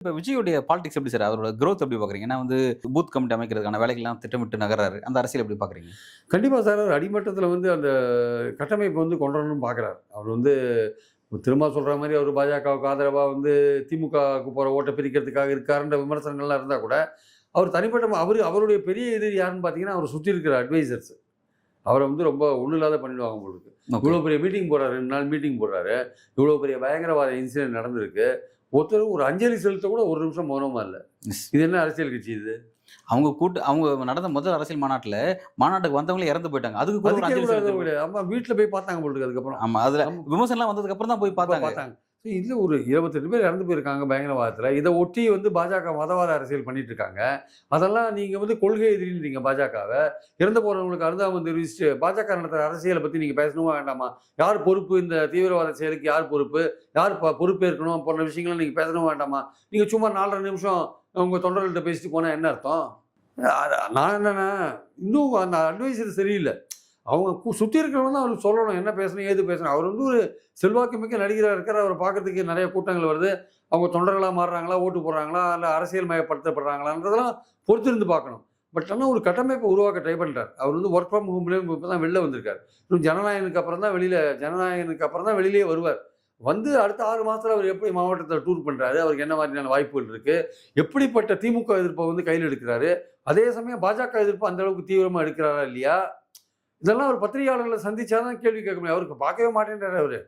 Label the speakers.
Speaker 1: இப்ப விஜயுடைய பாலிடிக்ஸ் எப்படி சார்? அவரோட குரோத் எப்படி பார்க்குறீங்க? ஏன்னா வந்து பூத் கமிட்டி அமைக்கிறதுக்கான வேலைகள்லாம் திட்டமிட்டு நகர்றாரு. அந்த அரசியல் எப்படி பார்க்குறீங்க?
Speaker 2: கண்டிப்பா சார். அவர் அடிமட்டத்தில வந்து அந்த கட்டமைப்ப வந்து கொண்டு வரணும்னு பார்க்குறாரு. அவர் வந்து திரும்ப சொல்ற மாரி அவர் பாஜகவுக்கு ஆதரவா வந்து திமுகவுக்கு போற ஓட்ட பிரிக்கிறதுக்காக இருக்காருன்ற விமர்சனங்கள்லாம் இருந்தா கூட, அவர் தனிப்பட்ட அவருடைய பெரிய எதிரி யாருன்னு பார்த்தீங்கன்னா, அவர சுத்தி இருக்கிற அட்வைசர்ஸ். அவர வந்து ரொம்ப ஒண்ணும் இல்லாத பண்ணிடுவாங்க போல இருக்கு.
Speaker 1: ஓகே.
Speaker 2: இவ்வளோ பெரிய மீட்டிங் போடுறாரு, 2 நாள் மீட்டிங் போடுறாரு. இவ்வளோ பெரிய பயங்கரவாத இன்சிடென்ட் நடந்திருக்கு. ஒருத்தர் ஒரு அஞ்சலி செலுத்த கூட ஒரு நிமிஷம் மௌனமா இல்ல.
Speaker 1: எஸ்.
Speaker 2: இது என்ன அரசியல் கட்சி இது?
Speaker 1: அவங்க நடந்த முதல் அரசியல் மாநாட்டுக்கு வந்தவங்களே இறந்து போயிட்டாங்க. அதுக்கு கூட ஒரு
Speaker 2: அதுக்கே
Speaker 1: அஞ்சலி
Speaker 2: கூட
Speaker 1: செலுத்தல.
Speaker 2: கிடையாது. ஆமா வீட்ல போய் பார்த்தாங்க போல இருக்கு அதுக்கப்புறம்.
Speaker 1: ஆமா. அதுல
Speaker 2: ஆமா.
Speaker 1: விமர்சனம்லாம் வந்ததுக்கு அப்புறம் தான் போய்
Speaker 2: அப்ப
Speaker 1: பார்த்தாங்க.
Speaker 2: பார்த்தாங்க. இதுல ஒரு 28 பேர் இறந்து போயிருக்காங்க பயங்கரவாதத்துல. இத ஒட்டி வந்து பாஜக மதவாத அரசியல் பண்ணிட்டு இருக்காங்க. அதெல்லாம் நீங்க வந்து கொள்கை எதிரின்றீங்க பாஜகவ. இறந்து போறவங்களுக்கு அனுதாபம் தெரிவிச்சுட்டு, பாஜக நடத்துற அரசியல பத்தி நீங்க பேசணுமா வேண்டாமா? யார் பொறுப்பு? இந்த தீவிரவாத செயலுக்கு யார் பொறுப்பு? யார் பொறுப்பேற்கணும்? போன்ற விஷயங்கள நீங்க பேசணுமா வேண்டாமா? நீங்க சும்மா 4 1/2 நிமிஷம் உங்க தொண்டர்கள்ட்ட பேசிட்டு போனா என்ன அர்த்தம்? நான் என்னன்னா, இன்னும் அந்த அட்வைசர் சரியில்ல. அவங்க சுத்தி இருக்கிறவங்க தான் அவருக்கு சொல்லணும். என்ன பேசணும்? ஏது பேசணும்? அவர் வந்து ஒரு செல்வாக்கு மிக்க நடிகரா இருக்காரு. அவர பார்க்கறதுக்கு நெறைய கூட்டங்கள் வருது. அவங்க தொண்டர்களா மாறுறாங்களா? ஓட்டு போடுறாங்களா? இல்ல அரசியல் மயப்படுத்தப்படுறாங்களான்றதெல்லாம் பொறுத்திருந்து பார்க்கணும். பட் ஆனா ஒரு கட்டமைப்ப உருவாக்க ட்ரை பண்றாரு. அவர் வந்து வொர்க் ஃப்ரம் ஹோம்ல இப்ப தான் வெளில வந்திருக்காரு. இன்னும் ஜனநாயகனுக்கு அப்புறம் தான் வெளியிலேயே வருவார். வந்து அடுத்த 6 மாசத்துல அவர் எப்படி மாவட்டத்துல டூர் பண்றாரு? அவருக்கு என்ன மாதிரியான வாய்ப்புகள் இருக்கு? எப்படிப்பட்ட திமுக எதிர்ப்ப வந்து கையில எடுக்கிறாரு? அதே சமயம் பாஜக எதிர்ப்பு அந்த அளவுக்கு தீவிரமா எடுக்கிறாரா இல்லையா? இதெல்லாம் ஒரு பத்திரிகையாளர்கள சந்திச்சா தான் கேள்வி கேட்க முடியும். அவருக்கு பார்க்கவே மாட்டேன்றாரு அவரு.